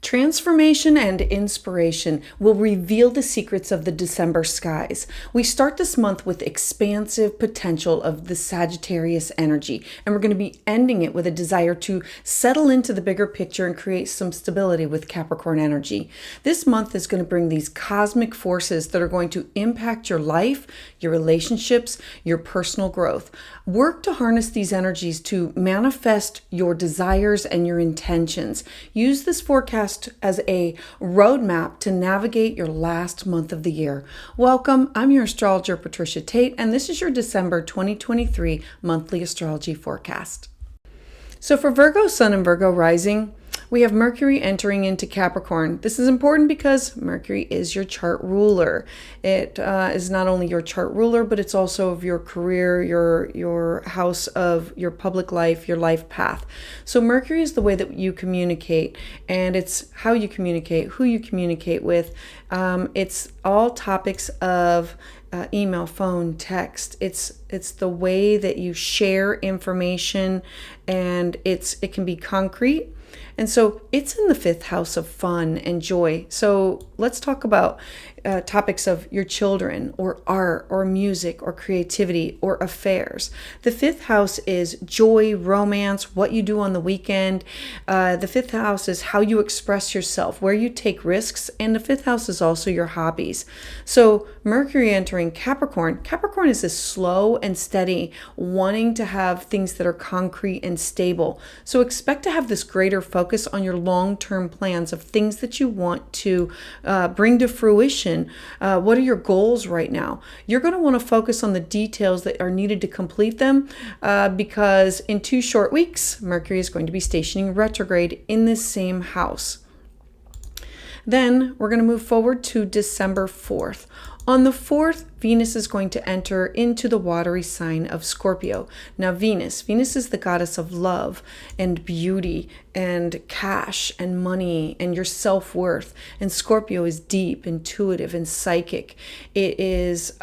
Transformation and inspiration will reveal the secrets of the December skies. We start this month with expansive potential of the Sagittarius energy, and we're going to be ending it with a desire to settle into the bigger picture and create some stability with Capricorn energy. This month is going to bring these cosmic forces that are going to impact your life, your relationships, your personal growth. Work to harness these energies to manifest your desires and your intentions. Use this forecast as a roadmap to navigate your last month of the year. Welcome, I'm your astrologer, Patricia Tate, and this is your December 2023 monthly astrology forecast. So for Virgo Sun and Virgo Rising, we have Mercury entering into Capricorn. This is important because Mercury is your chart ruler. It is not only your chart ruler, but it's also of your career, your house of your public life, your life path. So Mercury is the way that you communicate, and it's how you communicate, who you communicate with. It's all topics of email, phone, text. It's the way that you share information, and it can be concrete. And so it's in the fifth house of fun and joy. So let's talk about topics of your children or art or music or creativity or affairs. The fifth house is joy, romance, what you do on the weekend. The fifth house is how you express yourself, where you take risks. And the fifth house is also your hobbies. So Mercury entering Capricorn. Capricorn is this slow and steady, wanting to have things that are concrete and stable. So expect to have this greater focus on your long-term plans of things that you want to bring to fruition. What are your goals right now? You're going to want to focus on the details that are needed to complete them because in 2 short weeks, Mercury is going to be stationing retrograde in this same house. Then we're going to move forward to December 4th. On the 4th, Venus is going to enter into the watery sign of Scorpio. Now, Venus is the goddess of love and beauty and cash and money and your self-worth. And Scorpio is deep, intuitive, and psychic. It is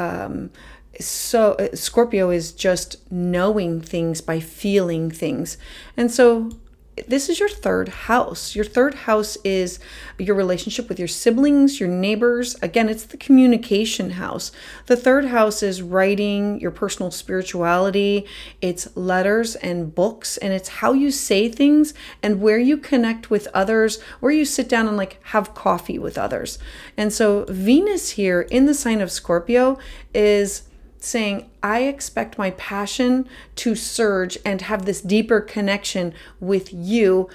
Scorpio is just knowing things by feeling things. And so this is your third house. Your third house is your relationship with your siblings, your neighbors. Again, it's the communication house. The third house is writing, your personal spirituality. It's letters and books, and it's how you say things and where you connect with others, where you sit down and have coffee with others. And so Venus here in the sign of Scorpio is saying, I expect my passion to surge and have this deeper connection with you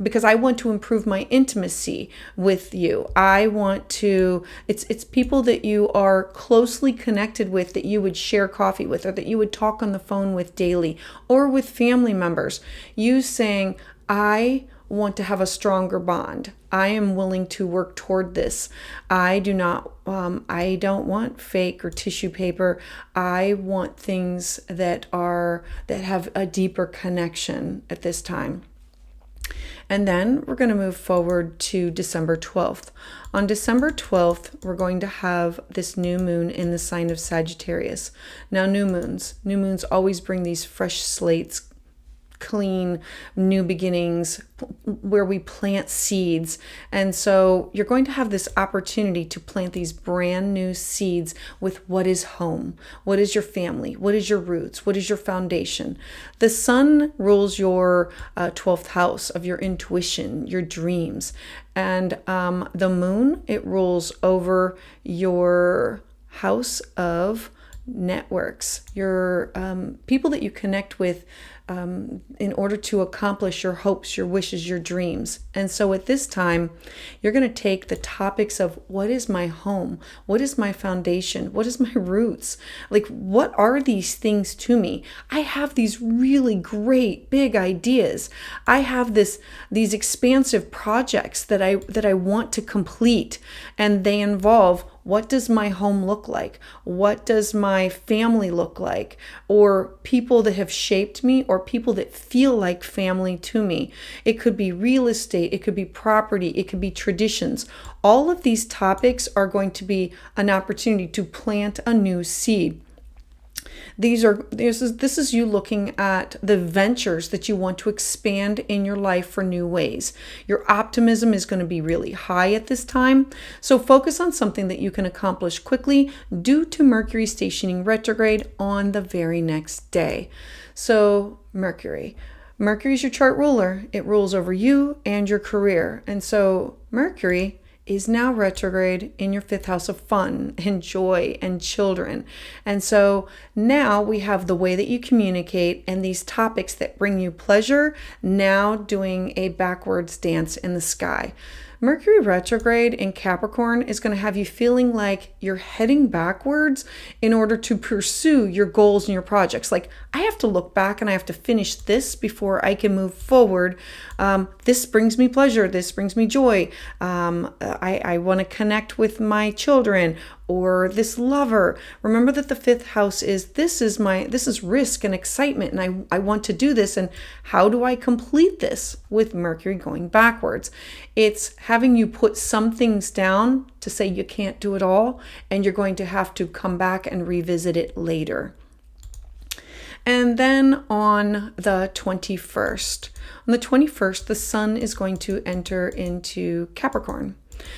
because I want to improve my intimacy with you. I want to, it's people that you are closely connected with that you would share coffee with or that you would talk on the phone with daily or with family members. You saying, I want to have a stronger bond. I am willing to work toward this. I don't want fake or tissue paper. I want things that have a deeper connection at this time. And then we're going to move forward to December 12th. On December 12th, we're going to have this new moon in the sign of Sagittarius. Now, new moons always bring these fresh slates, clean new beginnings where we plant seeds. And so you're going to have this opportunity to plant these brand new seeds with what is home, what is your family, what is your roots, what is your foundation. The sun rules your 12th house of your intuition, your dreams. And the moon, it rules over your house of networks, your people that you connect with in order to accomplish your hopes, your wishes, your dreams. And so at this time, you're going to take the topics of what is my home? What is my foundation? What is my roots? What are these things to me? I have these really great big ideas. I have these expansive projects that I want to complete, and they involve, what does my home look like? What does my family look like? Or people that have shaped me, or people that feel like family to me. It could be real estate, it could be property, it could be traditions. All of these topics are going to be an opportunity to plant a new seed. This is you looking at the ventures that you want to expand in your life for new ways. Your optimism is going to be really high at this time. So focus on something that you can accomplish quickly due to Mercury stationing retrograde on the very next day. So Mercury is your chart ruler. It rules over you and your career. And so Mercury is now retrograde in your fifth house of fun and joy and children. And so now we have the way that you communicate and these topics that bring you pleasure now doing a backwards dance in the sky. Mercury retrograde in Capricorn is going to have you feeling like you're heading backwards in order to pursue your goals and your projects. Like, I have to look back and I have to finish this before I can move forward. This brings me pleasure. This brings me joy. I want to connect with my children or this lover. Remember that the fifth house is this is risk and excitement, and I want to do this. And how do I complete this with Mercury going backwards? It's having you put some things down to say you can't do it all, and you're going to have to come back and revisit it later. And then on the 21st, the sun is going to enter into Capricorn.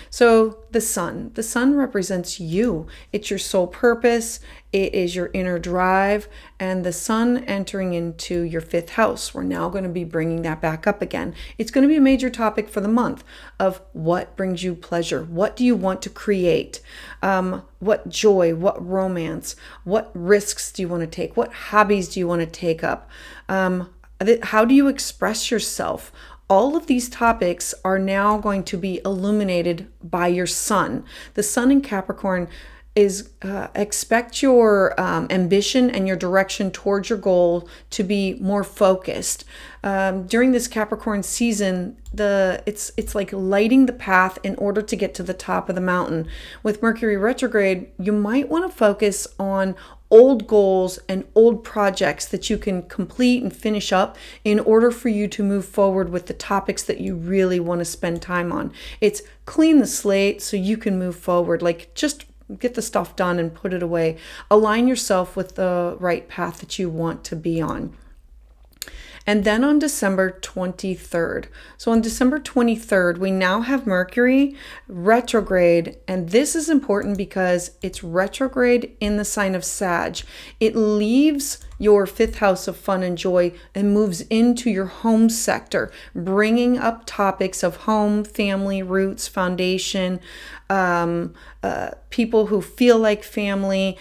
So the sun represents you. It's your soul purpose. It is your inner drive. And the sun entering into your fifth house, we're now going to be bringing that back up again. It's going to be a major topic for the month of what brings you pleasure. What do you want to create? What joy, what romance, what risks do you want to take? What hobbies do you want to take up? How do you express yourself? All of these topics are now going to be illuminated by your sun. The sun in Capricorn is expect your ambition and your direction towards your goal to be more focused. During this Capricorn season, it's like lighting the path in order to get to the top of the mountain. With Mercury retrograde, you might want to focus on old goals and old projects that you can complete and finish up in order for you to move forward with the topics that you really want to spend time on. It's clean the slate so you can move forward. Like, just get the stuff done and put it away. Align yourself with the right path that you want to be on. And then on December 23rd. So on December 23rd, we now have Mercury retrograde. And this is important because it's retrograde in the sign of Sag. It leaves your fifth house of fun and joy and moves into your home sector, bringing up topics of home, family, roots, foundation, people who feel like family,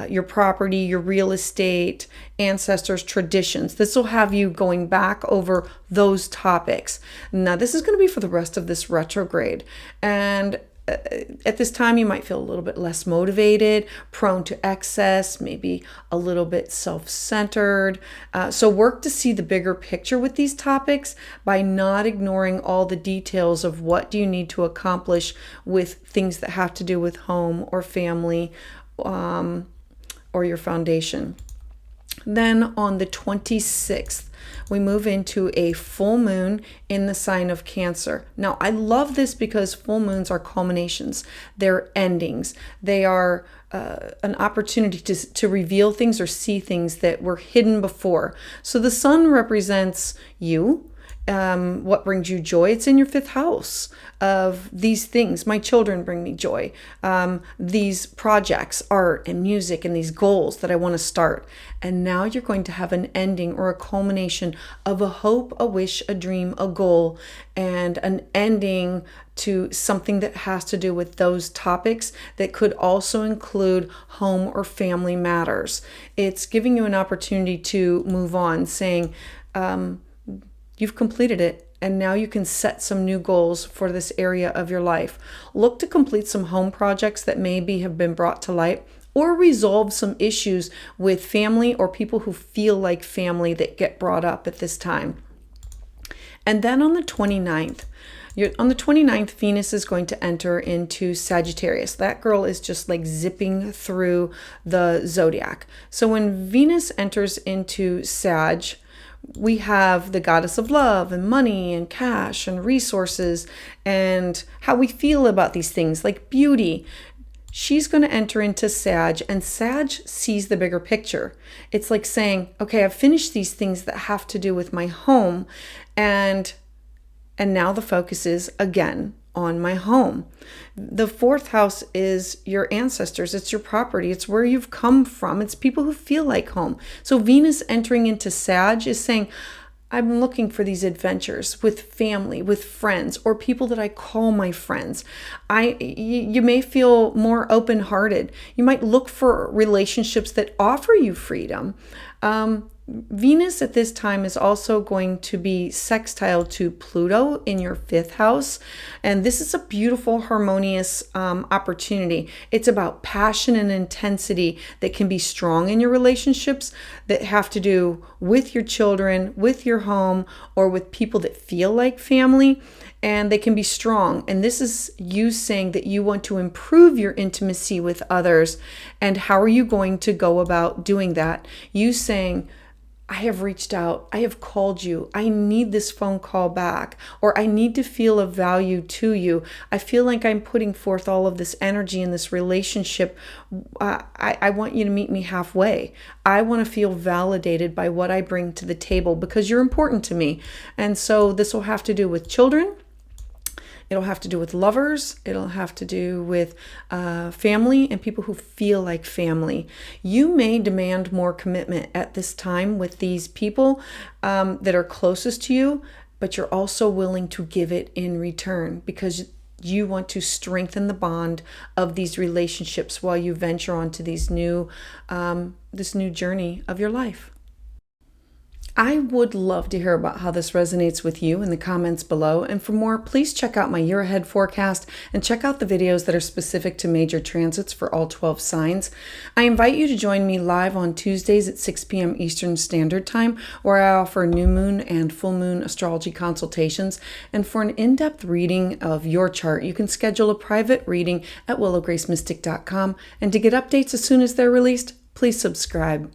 your property, your real estate, ancestors, traditions. This will have you going back over those topics. Now, this is going to be for the rest of this retrograde. And at this time, you might feel a little bit less motivated, prone to excess, maybe a little bit self-centered. So work to see the bigger picture with these topics by not ignoring all the details of what do you need to accomplish with things that have to do with home or family or your foundation. Then on the 26th, we move into a full moon in the sign of Cancer. Now, I love this because full moons are culminations. They're endings. They are an opportunity to reveal things or see things that were hidden before. So the sun represents you. What brings you joy? It's in your fifth house of these things. My children bring me joy. These projects, art and music, and these goals that I want to start. And now you're going to have an ending or a culmination of a hope, a wish, a dream, a goal, and an ending to something that has to do with those topics that could also include home or family matters. It's giving you an opportunity to move on, saying, you've completed it, and now you can set some new goals for this area of your life. Look to complete some home projects that maybe have been brought to light, or resolve some issues with family or people who feel like family that get brought up at this time. And then on the 29th, Venus is going to enter into Sagittarius. That girl is just like zipping through the zodiac. So when Venus enters into Sag, we have the goddess of love and money and cash and resources and how we feel about these things, like beauty. she's going to enter into Sag, and Sag sees the bigger picture. It's like saying, okay, I've finished these things that have to do with my home, and now the focus is again on my home. The fourth house is your ancestors. It's your property. It's where you've come from. It's people who feel like home. So Venus entering into Sag is saying, I'm looking for these adventures with family, with friends, or people that I call my friends. You may feel more open-hearted. You might look for relationships that offer you freedom. Venus at this time is also going to be sextile to Pluto in your fifth house. And this is a beautiful, harmonious opportunity. It's about passion and intensity that can be strong in your relationships that have to do with your children, with your home, or with people that feel like family. And they can be strong. And this is you saying that you want to improve your intimacy with others. And how are you going to go about doing that? You saying, I have reached out, I have called you, I need this phone call back, or I need to feel of value to you. I feel like I'm putting forth all of this energy in this relationship. I want you to meet me halfway. I want to feel validated by what I bring to the table because you're important to me. And so this will have to do with children. It'll have to do with lovers. It'll have to do with family and people who feel like family. You may demand more commitment at this time with these people that are closest to you, but you're also willing to give it in return because you want to strengthen the bond of these relationships while you venture onto this new journey of your life. I would love to hear about how this resonates with you in the comments below. And for more, please check out my year ahead forecast and check out the videos that are specific to major transits for all 12 signs. I invite you to join me live on Tuesdays at 6 p.m. Eastern Standard Time, where I offer new moon and full moon astrology consultations. And for an in-depth reading of your chart, you can schedule a private reading at willowgracemystic.com. And to get updates as soon as they're released, please subscribe.